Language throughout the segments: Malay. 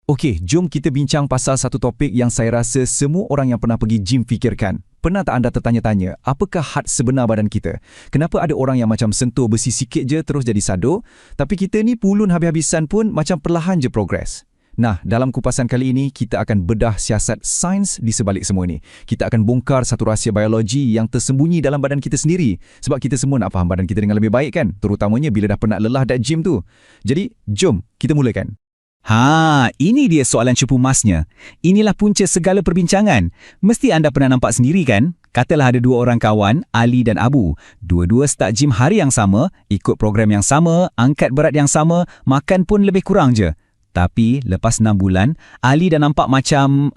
Okey, jom kita bincang pasal satu topik yang saya rasa semua orang yang pernah pergi gym fikirkan. Pernah tak anda tertanya-tanya, apakah had sebenar badan kita? Kenapa ada orang yang macam sentuh besi sikit je terus jadi sado, tapi kita ni pulun habis-habisan pun macam perlahan je progres? Nah, dalam kupasan kali ini, kita akan bedah siasat sains di sebalik semua ni. Kita akan bongkar satu rahsia biologi yang tersembunyi dalam badan kita sendiri. Sebab kita semua nak faham badan kita dengan lebih baik kan? Terutamanya bila dah penat lelah dat gym tu. Jadi, jom kita mulakan. Ini dia soalan cepu masnya. Inilah punca segala perbincangan. Mesti anda pernah nampak sendiri kan? Katalah ada dua orang kawan, Ali dan Abu. Dua-dua start gym hari yang sama, ikut program yang sama, angkat berat yang sama, makan pun lebih kurang je. Tapi lepas 6 bulan, Ali dah nampak macam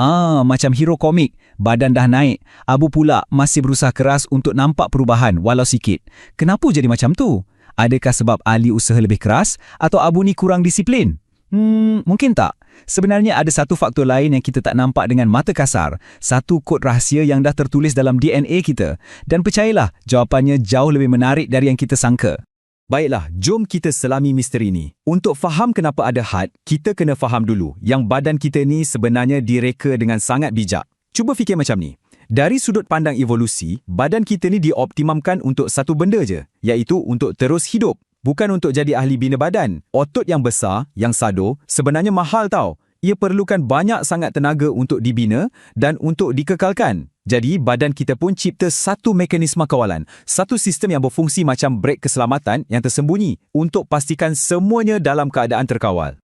hero komik. Badan dah naik. Abu pula masih berusaha keras untuk nampak perubahan walau sikit. Kenapa jadi macam tu? Adakah sebab Ali usaha lebih keras atau Abu ni kurang disiplin? Mungkin tak. Sebenarnya ada satu faktor lain yang kita tak nampak dengan mata kasar. Satu kod rahsia yang dah tertulis dalam DNA kita. Dan percayalah, jawapannya jauh lebih menarik dari yang kita sangka. Baiklah, jom kita selami misteri ni. Untuk faham kenapa ada had, kita kena faham dulu yang badan kita ni sebenarnya direka dengan sangat bijak. Cuba fikir macam ni. Dari sudut pandang evolusi, badan kita ni dioptimamkan untuk satu benda je, iaitu untuk terus hidup. Bukan untuk jadi ahli bina badan. Otot yang besar, yang sado, sebenarnya mahal tau. Ia perlukan banyak sangat tenaga untuk dibina dan untuk dikekalkan. Jadi, badan kita pun cipta satu mekanisme kawalan. Satu sistem yang berfungsi macam brek keselamatan yang tersembunyi untuk pastikan semuanya dalam keadaan terkawal.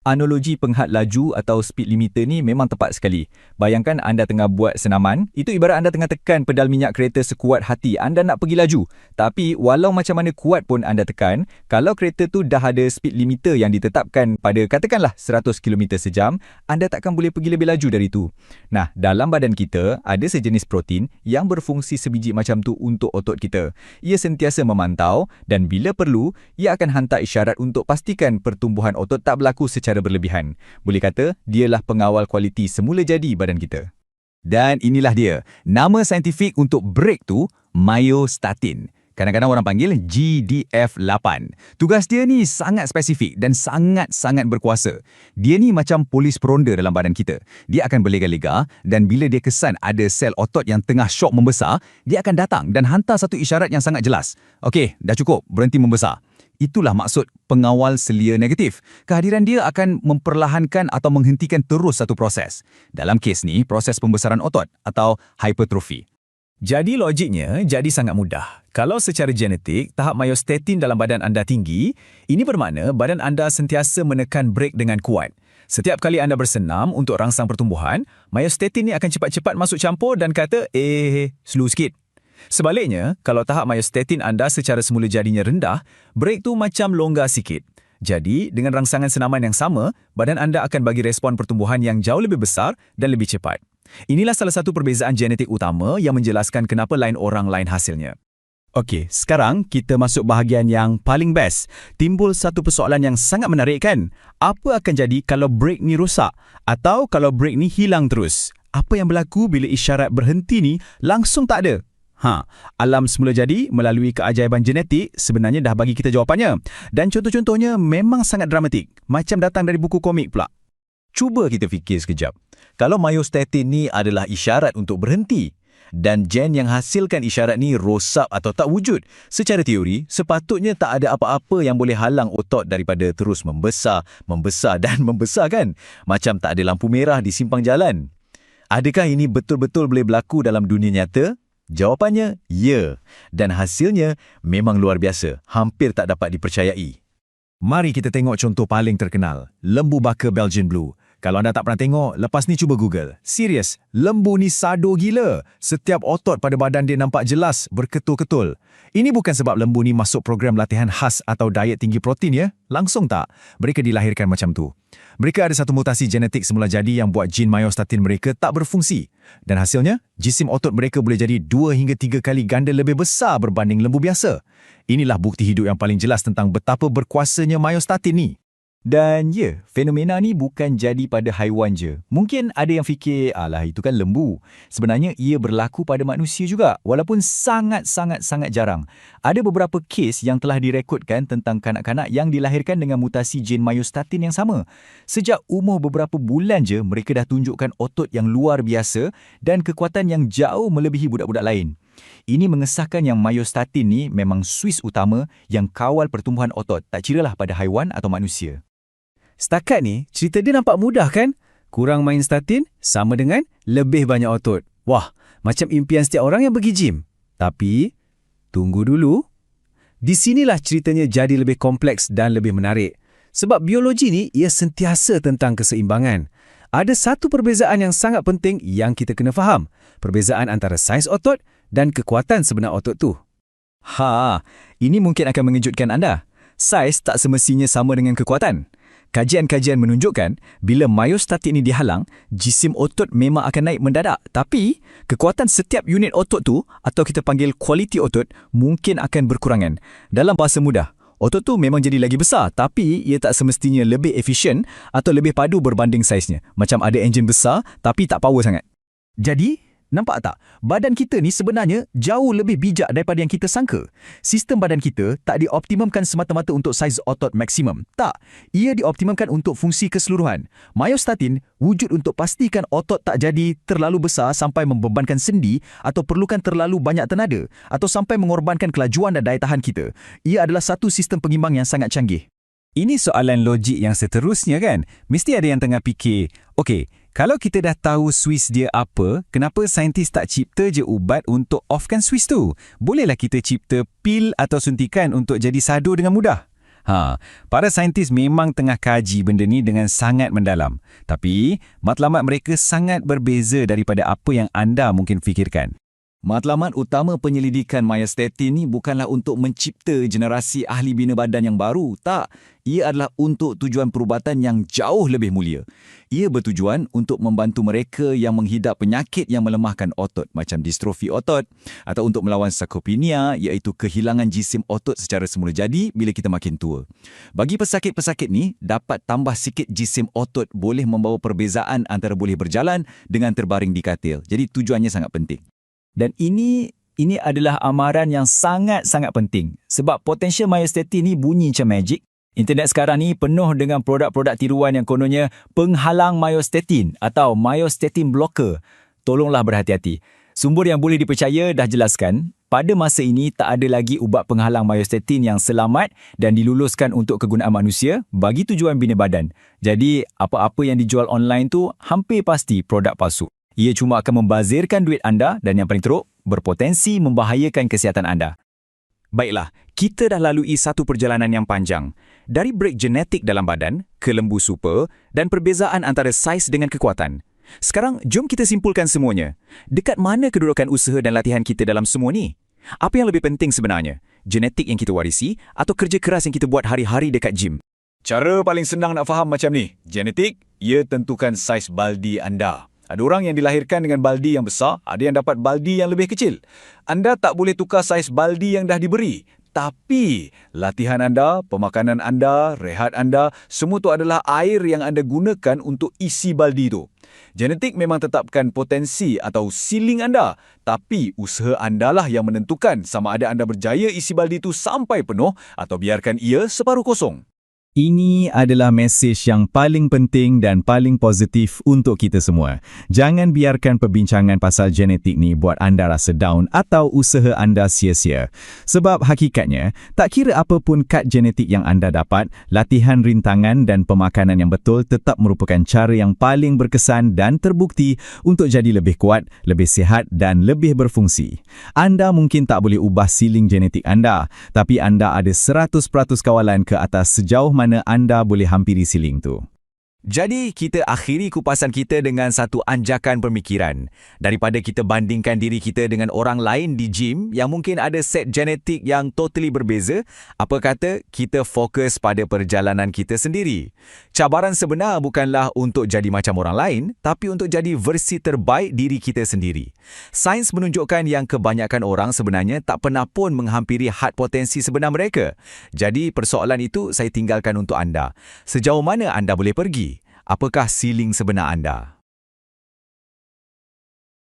Analogi penghad laju atau speed limiter ni memang tepat sekali. Bayangkan anda tengah buat senaman, itu ibarat anda tengah tekan pedal minyak kereta sekuat hati anda nak pergi laju. Tapi walau macam mana kuat pun anda tekan, kalau kereta tu dah ada speed limiter yang ditetapkan pada katakanlah 100 km sejam, anda takkan boleh pergi lebih laju dari itu. Nah, dalam badan kita ada sejenis protein yang berfungsi sebiji macam tu untuk otot kita. Ia sentiasa memantau dan bila perlu, ia akan hantar isyarat untuk pastikan pertumbuhan otot tak berlaku secara berlebihan. Boleh kata, dialah pengawal kualiti semula jadi badan kita. Dan inilah dia. Nama saintifik untuk brek tu, myostatin. Kadang-kadang orang panggil GDF8. Tugas dia ni sangat spesifik dan sangat-sangat berkuasa. Dia ni macam polis peronda dalam badan kita. Dia akan berlega-lega dan bila dia kesan ada sel otot yang tengah syok membesar, dia akan datang dan hantar satu isyarat yang sangat jelas. Okey, dah cukup, berhenti membesar. Itulah maksud pengawal selia negatif. Kehadiran dia akan memperlahankan atau menghentikan terus satu proses. Dalam kes ni, proses pembesaran otot atau hipertrofi. Jadi logiknya jadi sangat mudah. Kalau secara genetik, tahap myostatin dalam badan anda tinggi, ini bermakna badan anda sentiasa menekan brek dengan kuat. Setiap kali anda bersenam untuk rangsang pertumbuhan, myostatin ni akan cepat-cepat masuk campur dan kata, slow sikit. Sebaliknya, kalau tahap myostatin anda secara semula jadinya rendah, brek tu macam longgar sikit. Jadi, dengan rangsangan senaman yang sama, badan anda akan bagi respon pertumbuhan yang jauh lebih besar dan lebih cepat. Inilah salah satu perbezaan genetik utama yang menjelaskan kenapa lain orang lain hasilnya. Okey, sekarang kita masuk bahagian yang paling best. Timbul satu persoalan yang sangat menarik kan? Apa akan jadi kalau brek ni rosak? Atau kalau brek ni hilang terus? Apa yang berlaku bila isyarat berhenti ni langsung tak ada? Alam semula jadi melalui keajaiban genetik sebenarnya dah bagi kita jawapannya. Dan contoh-contohnya memang sangat dramatik. Macam datang dari buku komik pula. Cuba kita fikir sekejap. Kalau myostatin ni adalah isyarat untuk berhenti dan gen yang hasilkan isyarat ni rosak atau tak wujud, secara teori sepatutnya tak ada apa-apa yang boleh halang otot daripada terus membesar dan membesar kan? Macam tak ada lampu merah di simpang jalan. Adakah ini betul-betul boleh berlaku dalam dunia nyata? Jawapannya, ya. Dan hasilnya memang luar biasa, hampir tak dapat dipercayai. Mari kita tengok contoh paling terkenal, lembu baka Belgian Blue. Kalau anda tak pernah tengok, lepas ni cuba Google. Serius, lembu ni sado gila. Setiap otot pada badan dia nampak jelas, berketul-ketul. Ini bukan sebab lembu ni masuk program latihan khas atau diet tinggi protein ya. Langsung tak. Mereka dilahirkan macam tu. Mereka ada satu mutasi genetik semula jadi yang buat gen myostatin mereka tak berfungsi. Dan hasilnya, jisim otot mereka boleh jadi 2 hingga 3 kali ganda lebih besar berbanding lembu biasa. Inilah bukti hidup yang paling jelas tentang betapa berkuasanya myostatin ni. Dan fenomena ni bukan jadi pada haiwan je. Mungkin ada yang fikir, alah itu kan lembu. Sebenarnya ia berlaku pada manusia juga, walaupun sangat-sangat jarang. Ada beberapa kes yang telah direkodkan tentang kanak-kanak yang dilahirkan dengan mutasi gen myostatin yang sama. Sejak umur beberapa bulan je, mereka dah tunjukkan otot yang luar biasa dan kekuatan yang jauh melebihi budak-budak lain. Ini mengesahkan yang myostatin ni memang suis utama yang kawal pertumbuhan otot, tak kiralah pada haiwan atau manusia. Setakat ni, cerita dia nampak mudah kan? Kurang main statin sama dengan lebih banyak otot. Wah, macam impian setiap orang yang pergi gym. Tapi, tunggu dulu. Di sinilah ceritanya jadi lebih kompleks dan lebih menarik. Sebab biologi ni, ia sentiasa tentang keseimbangan. Ada satu perbezaan yang sangat penting yang kita kena faham. Perbezaan antara saiz otot dan kekuatan sebenar otot tu. Ini mungkin akan mengejutkan anda. Saiz tak semestinya sama dengan kekuatan. Kajian-kajian menunjukkan bila myostatin ini dihalang, jisim otot memang akan naik mendadak. Tapi, kekuatan setiap unit otot tu, atau kita panggil kualiti otot, mungkin akan berkurangan. Dalam bahasa mudah, otot tu memang jadi lagi besar, tapi ia tak semestinya lebih efisien atau lebih padu berbanding saiznya. Macam ada enjin besar, tapi tak power sangat. Jadi, nampak tak? Badan kita ni sebenarnya jauh lebih bijak daripada yang kita sangka. Sistem badan kita tak dioptimumkan semata-mata untuk saiz otot maksimum. Tak, ia dioptimumkan untuk fungsi keseluruhan. Myostatin wujud untuk pastikan otot tak jadi terlalu besar sampai membebankan sendi atau perlukan terlalu banyak tenaga atau sampai mengorbankan kelajuan dan daya tahan kita. Ia adalah satu sistem pengimbang yang sangat canggih. Ini soalan logik yang seterusnya kan? Mesti ada yang tengah fikir, okey, kalau kita dah tahu suis dia apa, kenapa saintis tak cipta je ubat untuk offkan suis tu? Bolehlah kita cipta pil atau suntikan untuk jadi sadu dengan mudah. Para saintis memang tengah kaji benda ni dengan sangat mendalam. Tapi, matlamat mereka sangat berbeza daripada apa yang anda mungkin fikirkan. Matlamat utama penyelidikan myostatin ni bukanlah untuk mencipta generasi ahli bina badan yang baru. Tak, ia adalah untuk tujuan perubatan yang jauh lebih mulia. Ia bertujuan untuk membantu mereka yang menghidap penyakit yang melemahkan otot macam distrofi otot atau untuk melawan sarkopenia iaitu kehilangan jisim otot secara semula jadi bila kita makin tua. Bagi pesakit-pesakit ni, dapat tambah sikit jisim otot boleh membawa perbezaan antara boleh berjalan dengan terbaring di katil. Jadi tujuannya sangat penting. Dan ini adalah amaran yang sangat-sangat penting. Sebab potensial myostatin ni bunyi macam magic. Internet sekarang ni penuh dengan produk-produk tiruan yang kononnya penghalang myostatin atau myostatin blocker. Tolonglah berhati-hati. Sumber yang boleh dipercaya dah jelaskan, pada masa ini tak ada lagi ubat penghalang myostatin yang selamat dan diluluskan untuk kegunaan manusia bagi tujuan bina badan. Jadi, apa-apa yang dijual online tu hampir pasti produk palsu. Ia cuma akan membazirkan duit anda dan yang paling teruk, berpotensi membahayakan kesihatan anda. Baiklah, kita dah lalui satu perjalanan yang panjang. Dari break genetik dalam badan, ke lembu super dan perbezaan antara saiz dengan kekuatan. Sekarang, jom kita simpulkan semuanya. Dekat mana kedudukan usaha dan latihan kita dalam semua ni? Apa yang lebih penting sebenarnya? Genetik yang kita warisi atau kerja keras yang kita buat hari-hari dekat gym? Cara paling senang nak faham macam ni. Genetik, ia tentukan saiz baldi anda. Ada orang yang dilahirkan dengan baldi yang besar, ada yang dapat baldi yang lebih kecil. Anda tak boleh tukar saiz baldi yang dah diberi. Tapi, latihan anda, pemakanan anda, rehat anda, semua tu adalah air yang anda gunakan untuk isi baldi tu. Genetik memang tetapkan potensi atau ceiling anda. Tapi, usaha anda lah yang menentukan sama ada anda berjaya isi baldi tu sampai penuh atau biarkan ia separuh kosong. Ini adalah mesej yang paling penting dan paling positif untuk kita semua. Jangan biarkan perbincangan pasal genetik ni buat anda rasa down atau usaha anda sia-sia. Sebab hakikatnya, tak kira apapun kad genetik yang anda dapat, latihan rintangan dan pemakanan yang betul tetap merupakan cara yang paling berkesan dan terbukti untuk jadi lebih kuat, lebih sihat dan lebih berfungsi. Anda mungkin tak boleh ubah siling genetik anda, tapi anda ada 100% kawalan ke atas sejauh mana anda boleh hampiri siling tu. Jadi, kita akhiri kupasan kita dengan satu anjakan pemikiran. Daripada kita bandingkan diri kita dengan orang lain di gym yang mungkin ada set genetik yang totally berbeza, apa kata kita fokus pada perjalanan kita sendiri. Cabaran sebenar bukanlah untuk jadi macam orang lain, tapi untuk jadi versi terbaik diri kita sendiri. Sains menunjukkan yang kebanyakan orang sebenarnya tak pernah pun menghampiri had potensi sebenar mereka. Jadi, persoalan itu saya tinggalkan untuk anda. Sejauh mana anda boleh pergi? Apakah ceiling sebenar anda?